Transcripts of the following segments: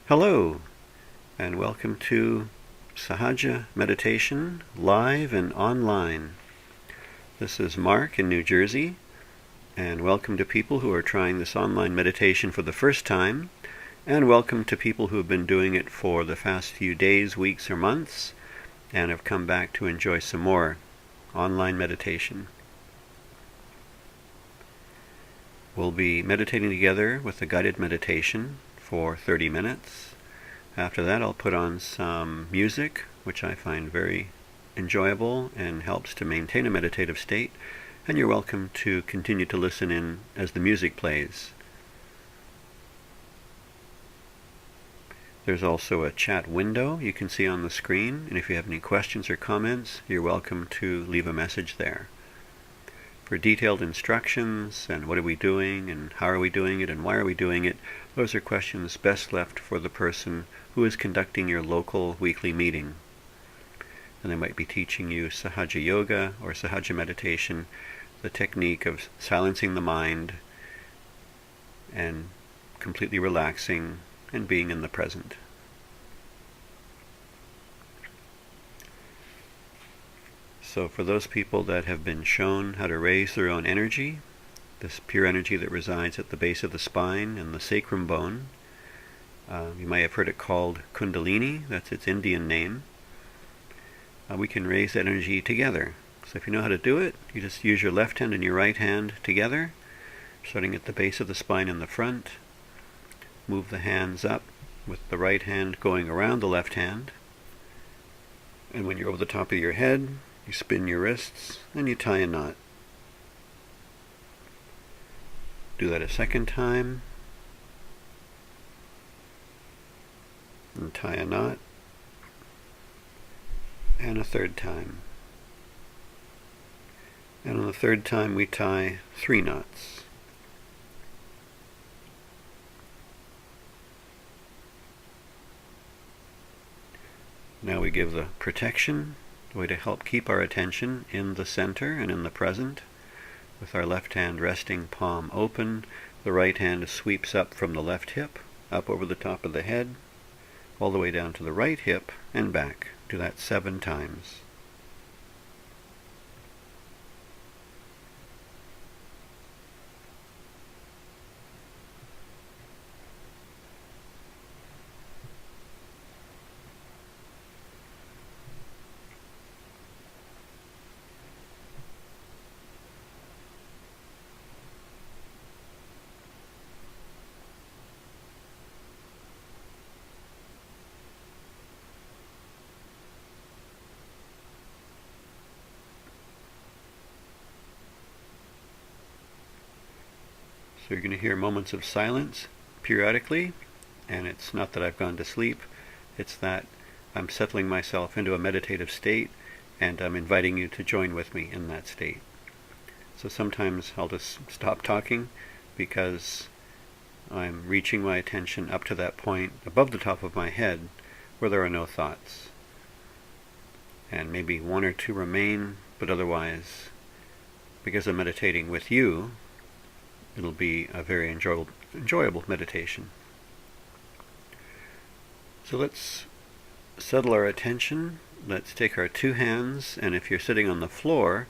Hello, and welcome to Sahaja Meditation, live and online. This is Mark in New Jersey, and welcome to people who are trying this online meditation for the first time, and welcome to people who have been doing it for the past few days, weeks, or months, and have come back to enjoy some more online meditation. We'll be meditating together with a guided meditation for 30 minutes. After that, I'll put on some music, which I find very enjoyable and helps to maintain a meditative state, and you're welcome to continue to listen in as the music plays. There's also a chat window you can see on the screen, and if you have any questions or comments, you're welcome to leave a message there. For detailed instructions and what are we doing and how are we doing it and why are we doing it, those are questions best left for the person who is conducting your local weekly meeting. And they might be teaching you Sahaja Yoga or Sahaja Meditation, the technique of silencing the mind and completely relaxing and being in the present. So for those people that have been shown how to raise their own energy, this pure energy that resides at the base of the spine and the sacrum bone, you might have heard it called Kundalini, that's its Indian name. We can raise that energy together. So if you know how to do it, you just use your left hand and your right hand together, starting at the base of the spine in the front. Move the hands up with the right hand going around the left hand. And when you're over the top of your head, you spin your wrists and you tie a knot. Do that a second time. And tie a knot. And a third time. And on the third time we tie 3 knots. Now we give the protection, a way to help keep our attention in the center and in the present, with our left hand resting palm open. The right hand sweeps up from the left hip, up over the top of the head, all the way down to the right hip and back. Do that 7 times. So you're going to hear moments of silence periodically, and it's not that I've gone to sleep, it's that I'm settling myself into a meditative state, and I'm inviting you to join with me in that state. So sometimes I'll just stop talking because I'm reaching my attention up to that point above the top of my head where there are no thoughts. And maybe 1 or 2 remain, but otherwise, because I'm meditating with you, it'll be a very enjoyable meditation. So let's settle our attention. Let's take our 2 hands, and if you're sitting on the floor,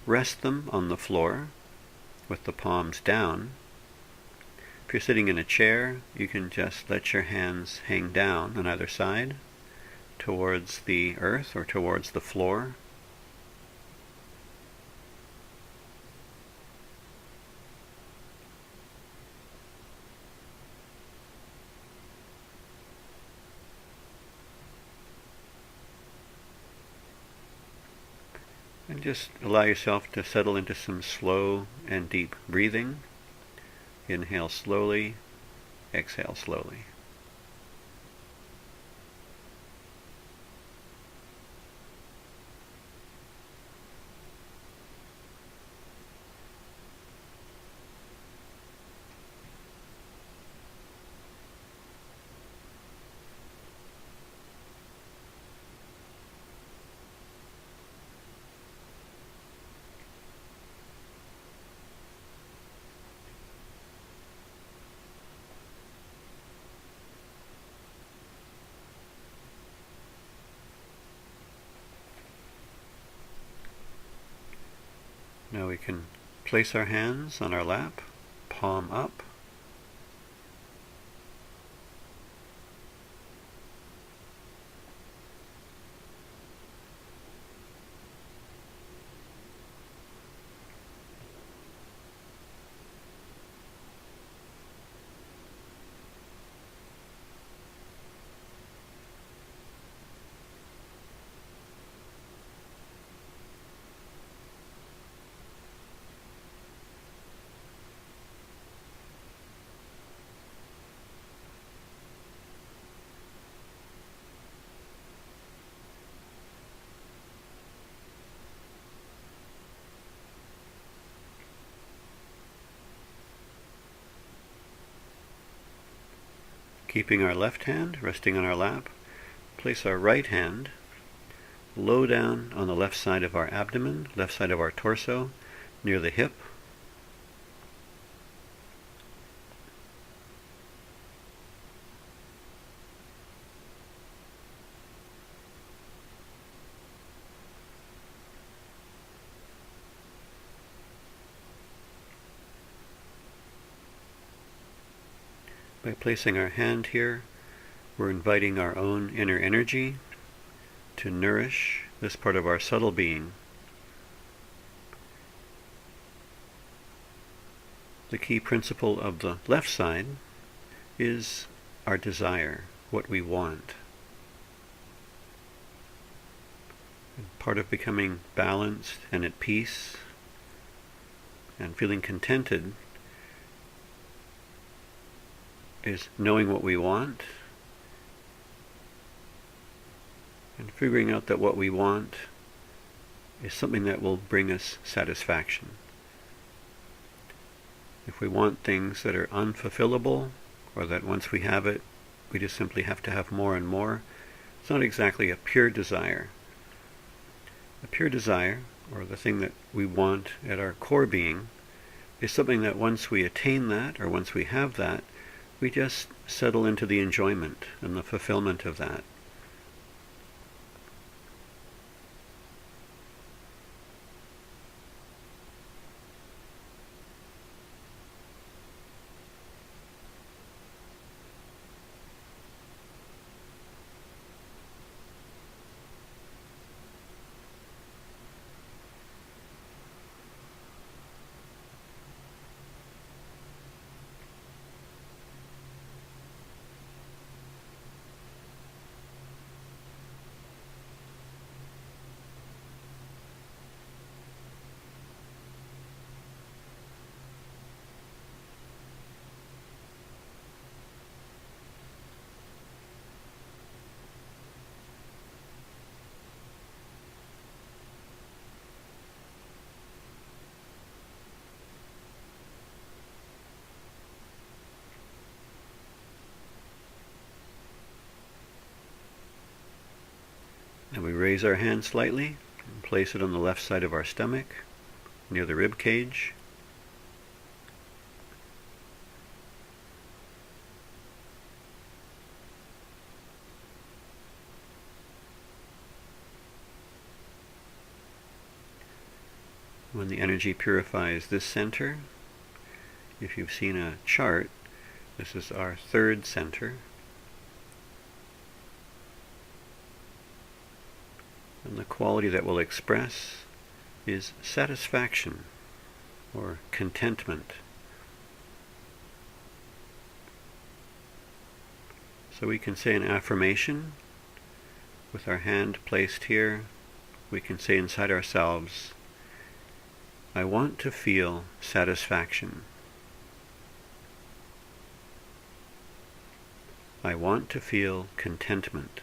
rest them on the floor with the palms down. If you're sitting in a chair, you can just let your hands hang down on either side towards the earth or towards the floor. And just allow yourself to settle into some slow and deep breathing. Inhale slowly, exhale slowly. Now we can place our hands on our lap, palm up. Keeping our left hand resting on our lap, place our right hand low down on the left side of our abdomen, left side of our torso, near the hip. By placing our hand here, we're inviting our own inner energy to nourish this part of our subtle being. The key principle of the left side is our desire, what we want. And part of becoming balanced and at peace and feeling contented is knowing what we want and figuring out that what we want is something that will bring us satisfaction. If we want things that are unfulfillable, or that once we have it, we just simply have to have more and more, it's not exactly a pure desire. A pure desire, or the thing that we want at our core being, is something that once we attain that, or once we have that, we just settle into the enjoyment and the fulfillment of that. And we raise our hand slightly and place it on the left side of our stomach, near the rib cage. When the energy purifies this center, if you've seen a chart, this is our third center. And the quality that will express is satisfaction or contentment. So we can say an affirmation with our hand placed here. We can say inside ourselves, I want to feel satisfaction. I want to feel contentment.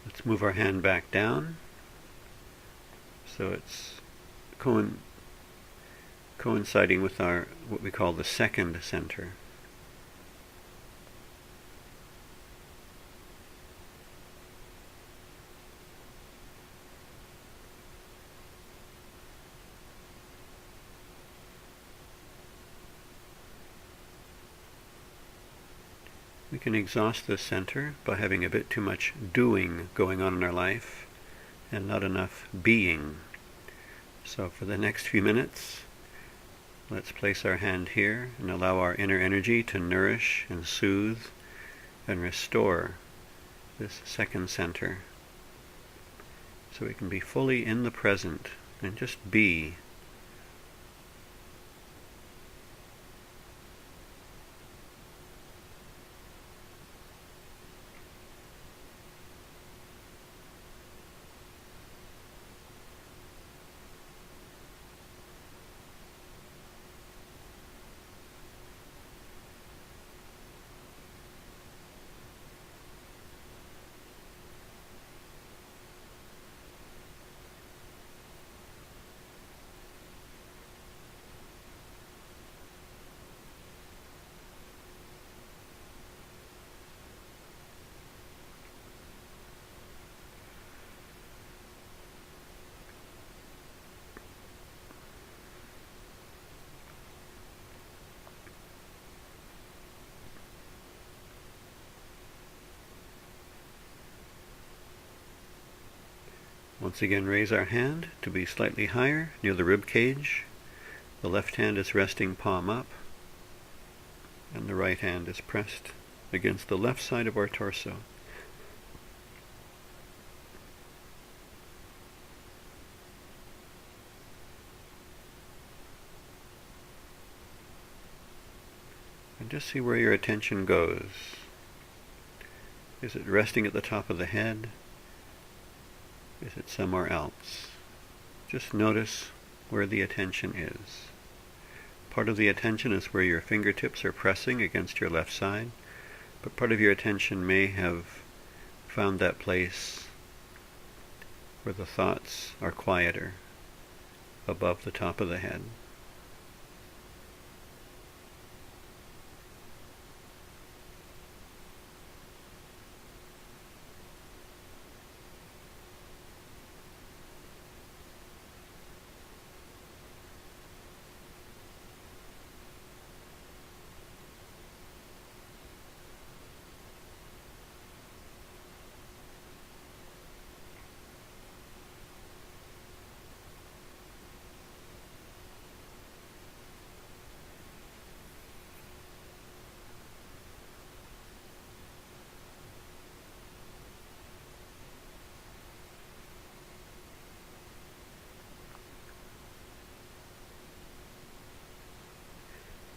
Let's move our hand back down so it's coinciding with our what we call the second center. We can exhaust this center by having a bit too much doing going on in our life and not enough being. So for the next few minutes, let's place our hand here and allow our inner energy to nourish and soothe and restore this second center, so we can be fully in the present and just be. Once again, raise our hand to be slightly higher near the rib cage. The left hand is resting palm up, and the right hand is pressed against the left side of our torso. And just see where your attention goes. Is it resting at the top of the head? Is it somewhere else? Just notice where the attention is. Part of the attention is where your fingertips are pressing against your left side, but part of your attention may have found that place where the thoughts are quieter, above the top of the head.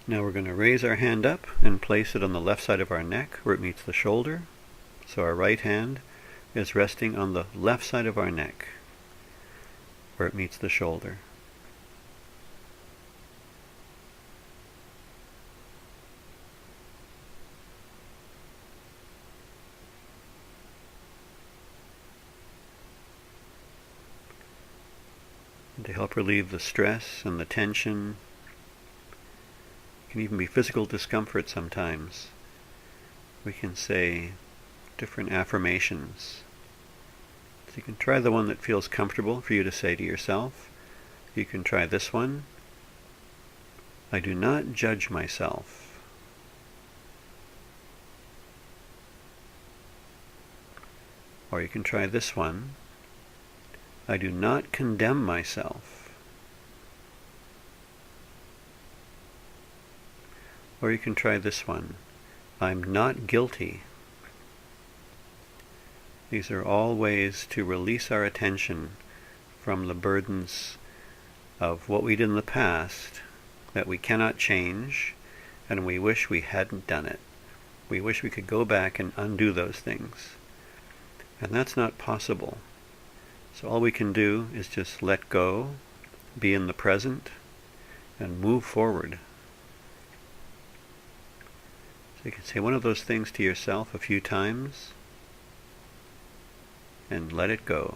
Now we're going to raise our hand up and place it on the left side of our neck where it meets the shoulder. So our right hand is resting on the left side of our neck where it meets the shoulder. And to help relieve the stress and the tension, can even be physical discomfort sometimes, we can say different affirmations. So you can try the one that feels comfortable for you to say to yourself. You can try this one. I do not judge myself. Or you can try this one. I do not condemn myself. Or you can try this one. I'm not guilty. These are all ways to release our attention from the burdens of what we did in the past that we cannot change, and we wish we hadn't done it. We wish we could go back and undo those things. And that's not possible. So all we can do is just let go, be in the present, and move forward. So you can say one of those things to yourself a few times. and let it go.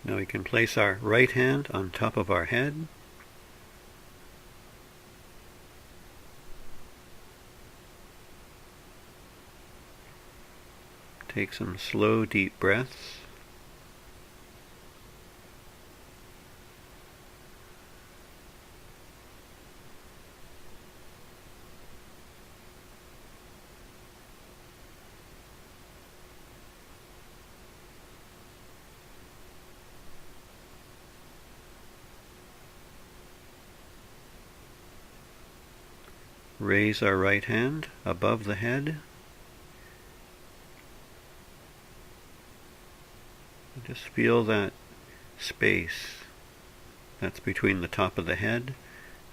Now we can place our right hand on top of our head. Take some slow, deep breaths. Raise our right hand above the head. And just feel that space that's between the top of the head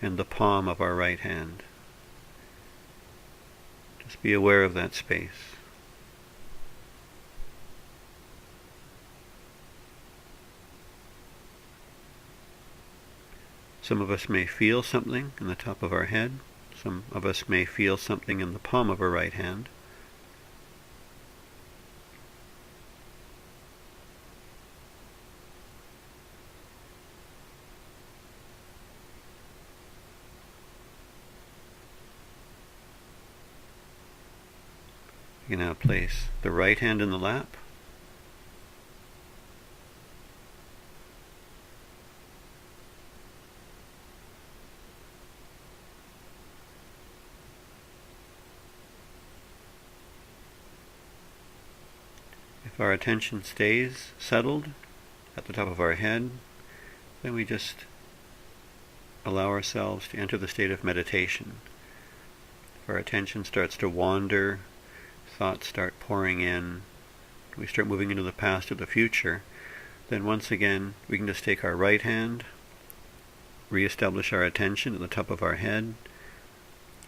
and the palm of our right hand. Just be aware of that space. Some of us may feel something in the top of our head. Some of us may feel something in the palm of our right hand. You can now place the right hand in the lap. If our attention stays settled at the top of our head, then we just allow ourselves to enter the state of meditation. If our attention starts to wander, thoughts start pouring in, we start moving into the past or the future, then once again we can just take our right hand, reestablish our attention at the top of our head.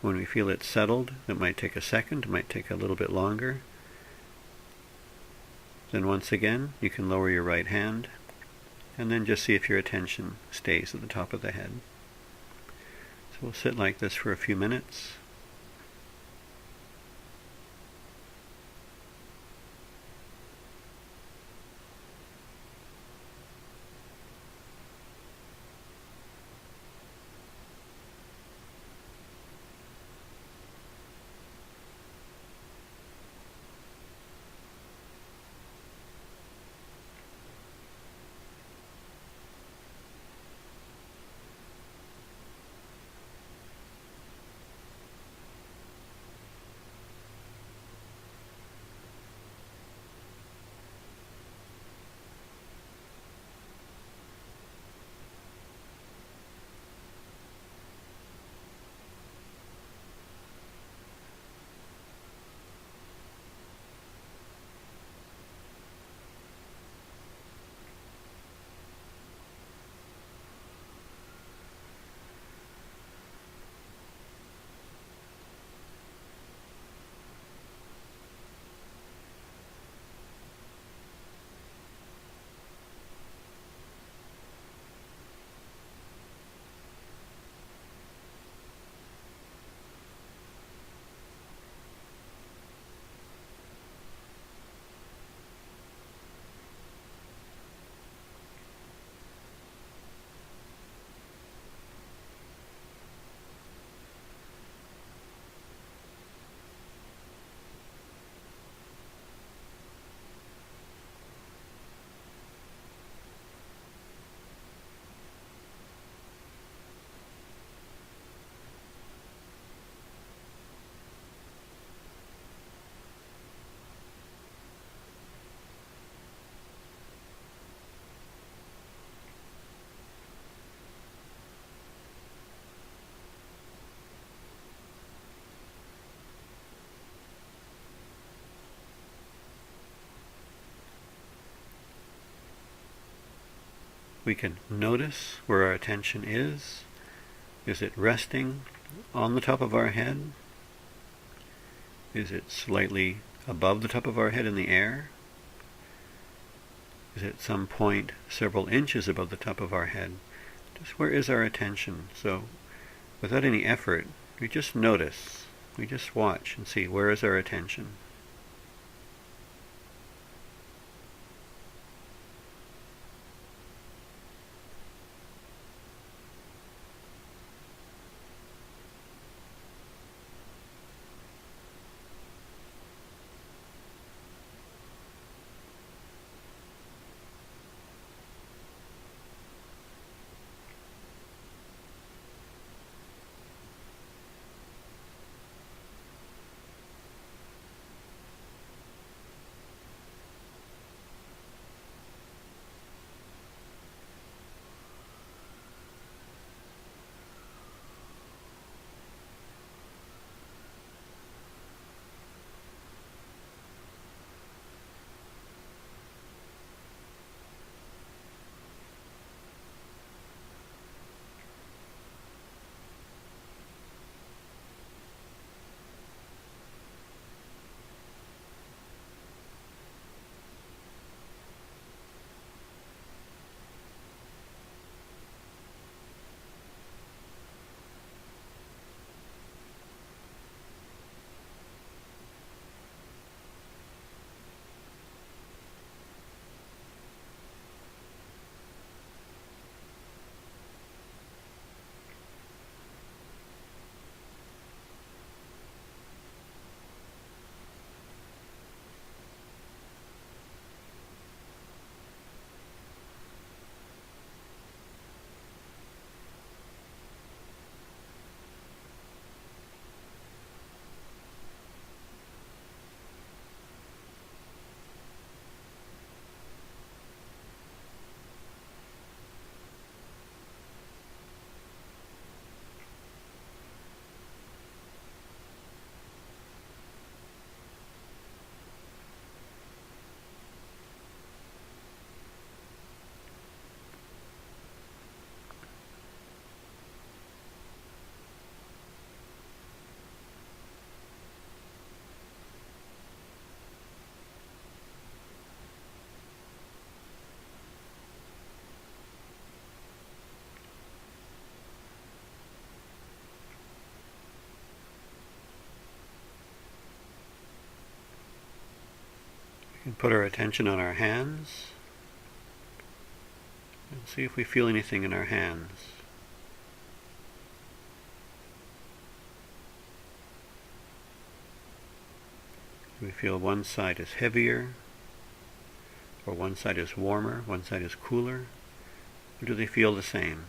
When we feel it settled, it might take a second, it might take a little bit longer. Then once again, you can lower your right hand, and then just see if your attention stays at the top of the head. So we'll sit like this for a few minutes. we can notice where our attention is. Is it resting on the top of our head? Is it slightly above the top of our head in the air? Is it some point several inches above the top of our head? Just where is our attention? So without any effort, we just notice. We just watch and see where is our attention. We can put our attention on our hands and see if we feel anything in our hands. Do we feel one side is heavier, or one side is warmer, one side is cooler, or do they feel the same?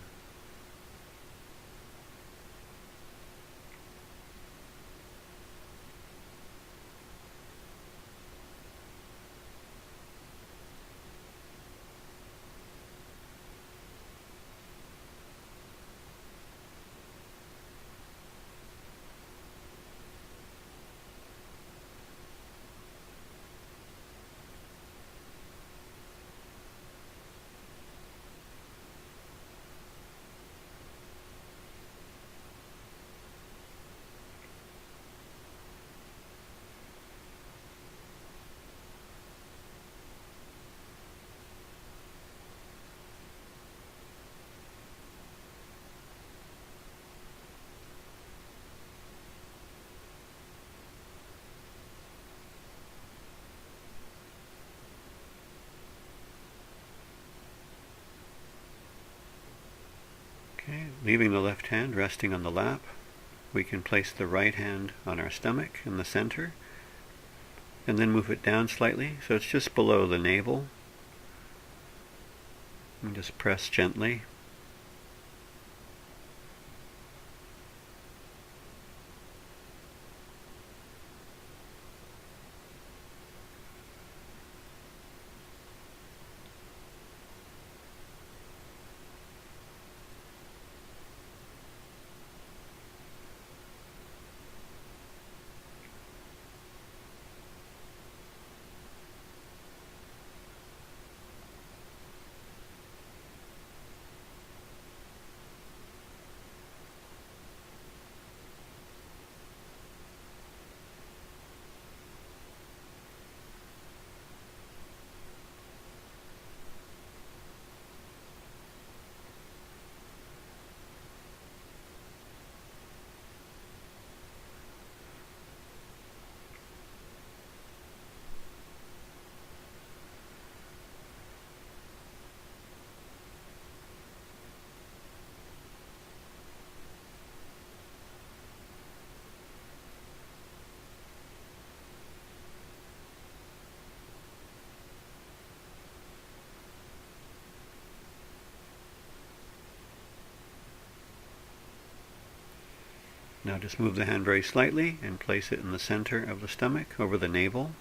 Okay, leaving the left hand resting on the lap, we can place the right hand on our stomach in the center, and then move it down slightly so it's just below the navel. And just press gently. Now just move the hand very slightly and place it in the center of the stomach, over the navel.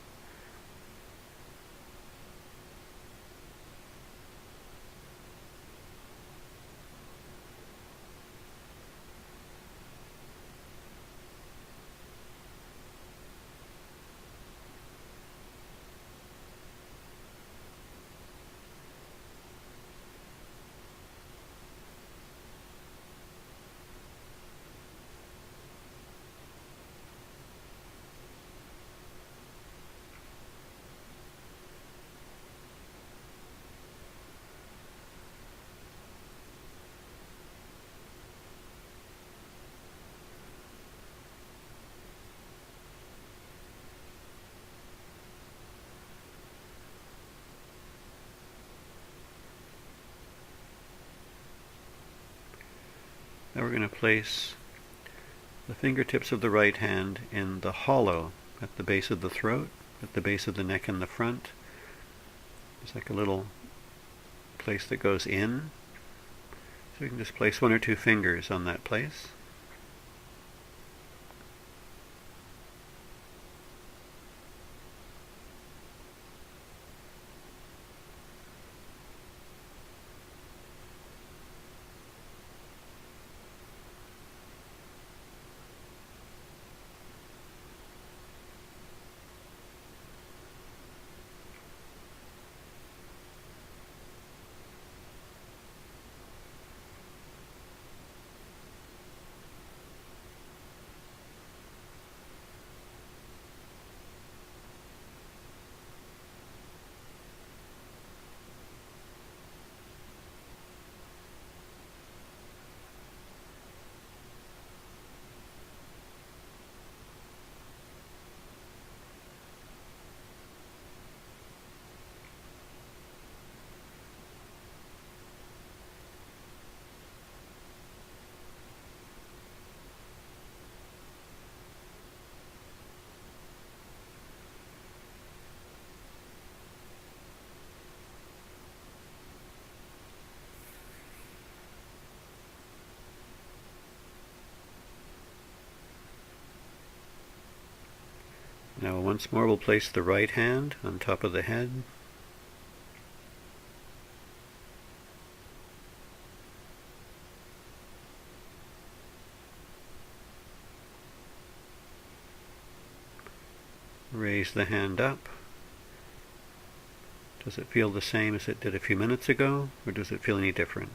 Now we're going to place the fingertips of the right hand in the hollow at the base of the throat, at the base of the neck in the front. It's like a little place that goes in. So you can just place one or two fingers on that place. Now once more we'll place the right hand on top of the head. Raise the hand up. Does it feel the same as it did a few minutes ago, or does it feel any different?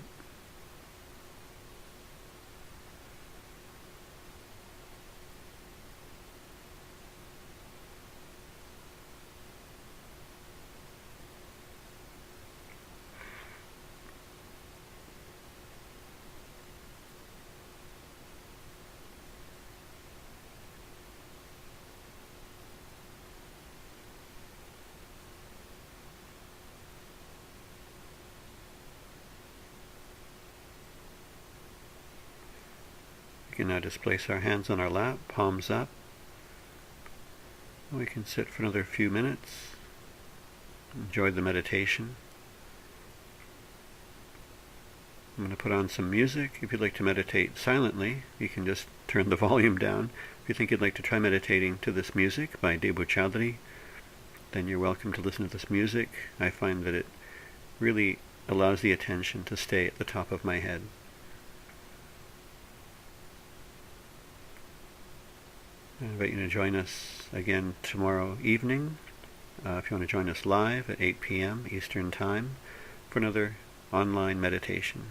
We can now just place our hands on our lap, palms up. We can sit for another few minutes, enjoy the meditation. I'm going to put on some music. If you'd like to meditate silently, you can just turn the volume down. If you think you'd like to try meditating to this music by Debu Chowdhury, then you're welcome to listen to this music. I find that it really allows the attention to stay at the top of my head. I invite you to join us again tomorrow evening, if you want to join us live at 8 p.m. Eastern Time for another online meditation.